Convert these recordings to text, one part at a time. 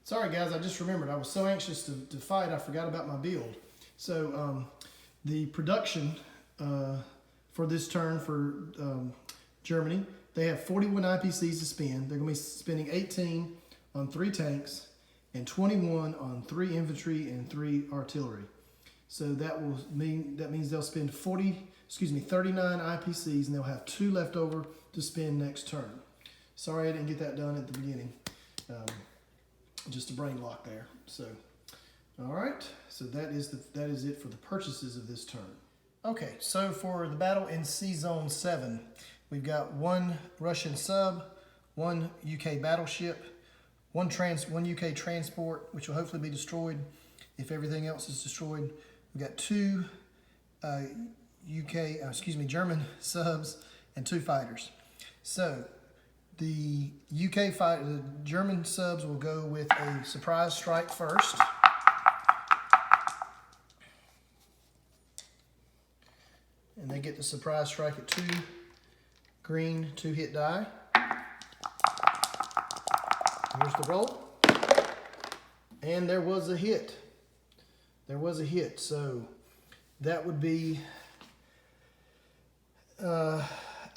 Sorry guys, I just remembered. I was so anxious to fight, I forgot about my build. So the production for this turn for Germany, they have 41 IPCs to spend. They're going to be spending 18 on 3 tanks and 21 on 3 infantry and 3 artillery. So that means they'll spend 39 IPCs, and they'll have 2 left over to spend next turn. Sorry I didn't get that done at the beginning. Just a brain lock there. So, all right. So that is it for the purchases of this turn. Okay. So for the battle in Sea Zone 7, we've got 1 Russian sub, 1 UK battleship, 1 UK transport, which will hopefully be destroyed if everything else is destroyed. We've got 2 German subs and 2 fighters. So the German subs will go with a surprise strike first. And they get the surprise strike at 2 green 2-hit die. Here's the roll. And there was a hit. There was a hit. So that would be,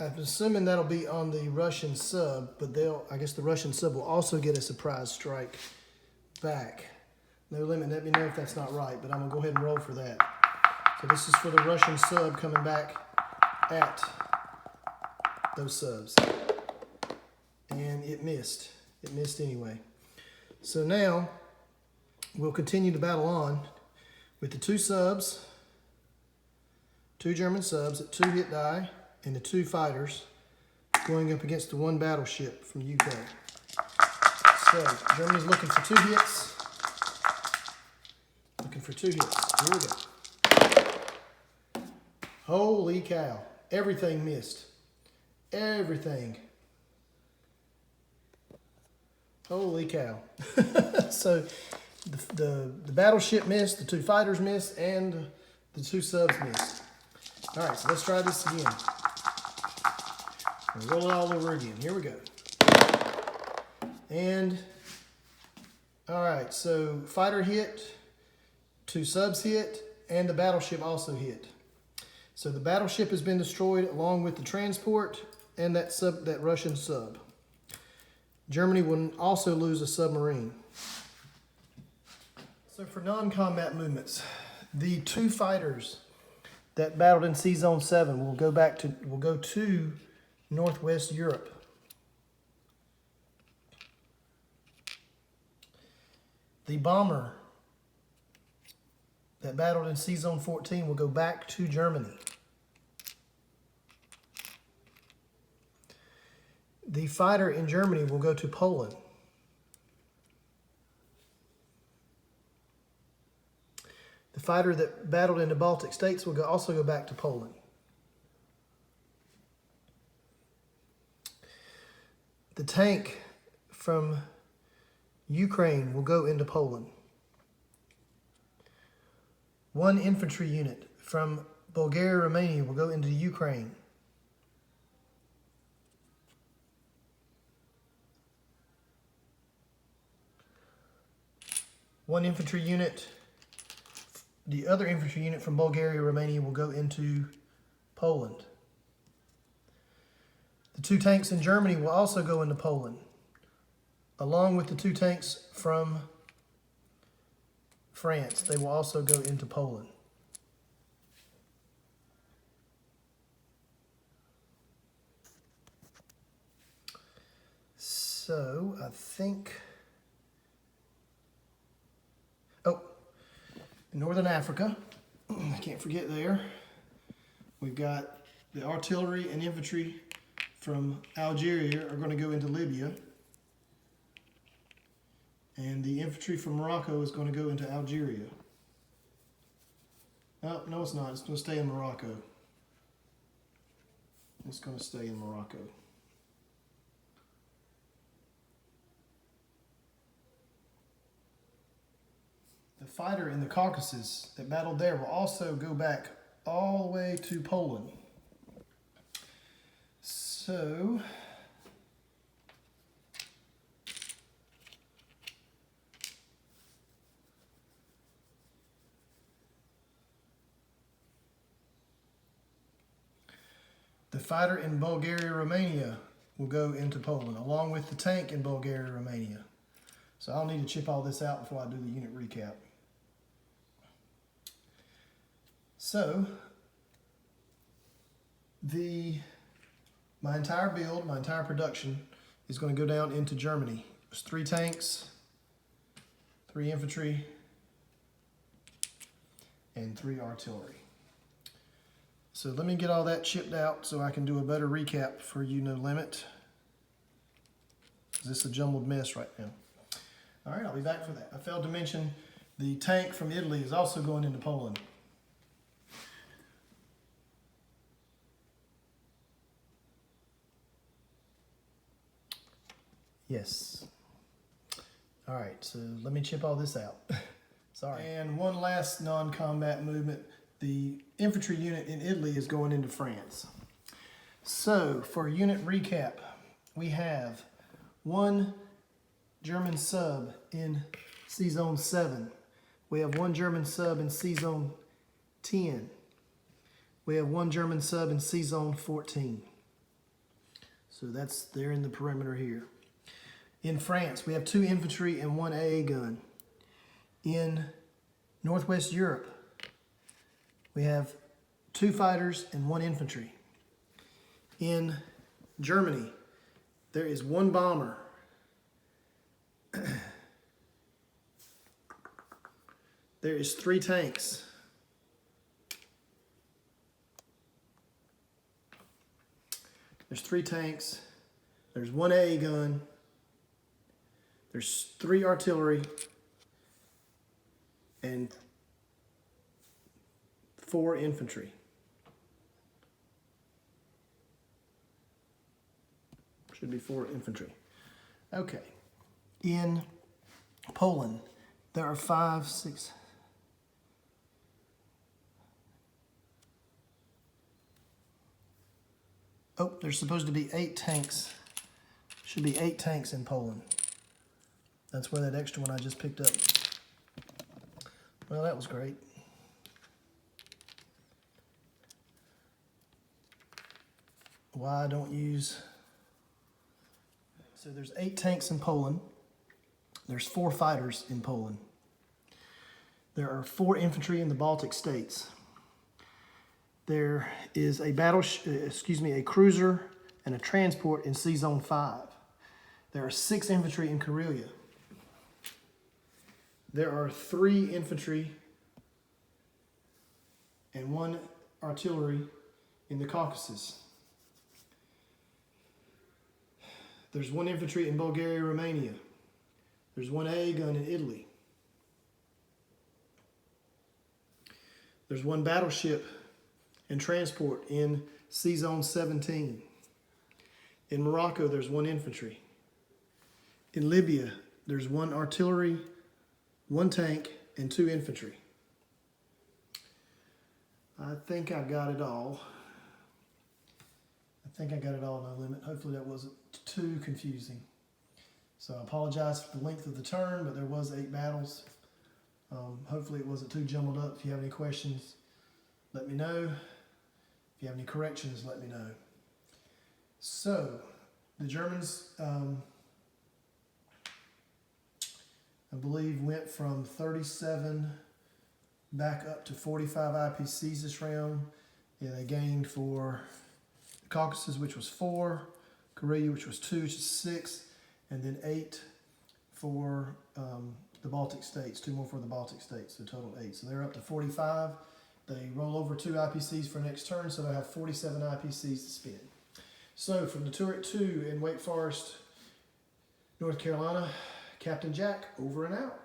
I'm assuming that'll be on the Russian sub, but I guess the Russian sub will also get a surprise strike back. No limit, let me know if that's not right, but I'm gonna go ahead and roll for that. So this is for the Russian sub coming back at those subs. And it missed. It missed anyway. So now we'll continue to battle on with the 2 subs, 2 German subs at 2-hit die, and the 2 fighters going up against the 1 battleship from UK. So Germany's looking for 2 hits. Looking for 2 hits. Here we go. Holy cow. Everything missed. Everything. Holy cow. So the battleship missed, the 2 fighters missed, and the 2 subs missed. All right, so let's try this again. We'll roll it all over again. Here we go. And, all right, so fighter hit, 2 subs hit, and the battleship also hit. So the battleship has been destroyed along with the transport and that Russian sub. Germany will also lose a submarine. So for non-combat movements, the 2 fighters that battled in Sea Zone 7 will go to Northwest Europe. The bomber that battled in Sea Zone 14 will go back to Germany. The fighter in Germany will go to Poland. The fighter that battled in the Baltic States will also go back to Poland. The tank from Ukraine will go into Poland. 1 infantry unit from Bulgaria, Romania will go into Ukraine. One infantry unit, the other infantry unit from Bulgaria, Romania will go into Poland. The 2 tanks in Germany will also go into Poland, along with the 2 tanks from France. They will also go into Poland. So I think, Northern Africa, I can't forget there. We've got the artillery and infantry from Algeria are going to go into Libya. And the infantry from Morocco is going to go into Algeria. Oh, no it's not. It's going to stay in Morocco. It's going to stay in Morocco. The fighter in the Caucasus that battled there will also go back all the way to Poland. So The fighter in Bulgaria, Romania will go into Poland, along with the tank in Bulgaria, Romania. So I'll need to chip all this out before I do the unit recap. So, my entire build, my entire production is going to go down into Germany. There's 3 tanks, 3 infantry, and 3 artillery. So let me get all that chipped out so I can do a better recap for you, No Limit. This is a jumbled mess right now. All right, I'll be back for that. I failed to mention the tank from Italy is also going into Poland. Yes. All right, so let me chip all this out. Sorry. And one last non-combat movement. The infantry unit in Italy is going into France. So for unit recap, we have 1 German sub in C-Zone 7. We have 1 German sub in C-Zone 10. We have 1 German sub in C-Zone 14. So they're in the perimeter here. In France, we have 2 infantry and 1 AA gun. In Northwest Europe, we have 2 fighters and 1 infantry. In Germany, there is 1 bomber. There is 3 tanks. There's 3 tanks. There's 1 AA gun. There's 3 artillery and 4 infantry. Should be 4 infantry. Okay. In Poland, there are 5, 6. Oh, there's supposed to be 8 tanks. Should be 8 tanks in Poland. That's where that extra one I just picked up. Well, that was great. Why I don't use... So there's 8 tanks in Poland. There's 4 fighters in Poland. There are 4 infantry in the Baltic states. There is a a cruiser and a transport in C-Zone 5. There are 6 infantry in Karelia. There are 3 infantry and 1 artillery in the Caucasus. There's 1 infantry in Bulgaria, Romania. There's 1 AA gun in Italy. There's 1 battleship and transport in C-Zone 17. In Morocco, there's 1 infantry. In Libya, there's 1 artillery, 1 tank, and 2 infantry. I think I got it all. No limit. Hopefully that wasn't too confusing. So I apologize for the length of the turn, but there was 8 battles. Hopefully it wasn't too jumbled up. If you have any questions, let me know. If you have any corrections, let me know. So, the Germans, I believe, went from 37 back up to 45 IPCs this round. Yeah, they gained for the Caucasus, which was 4, Karelia, which was 2, which is 6, and then 8 for the Baltic states, 2 more for the Baltic states, so total 8. So they're up to 45. They roll over 2 IPCs for next turn, so they'll have 47 IPCs to spend. So from the Turret 2 in Wake Forest, North Carolina, Captain Jack, over and out.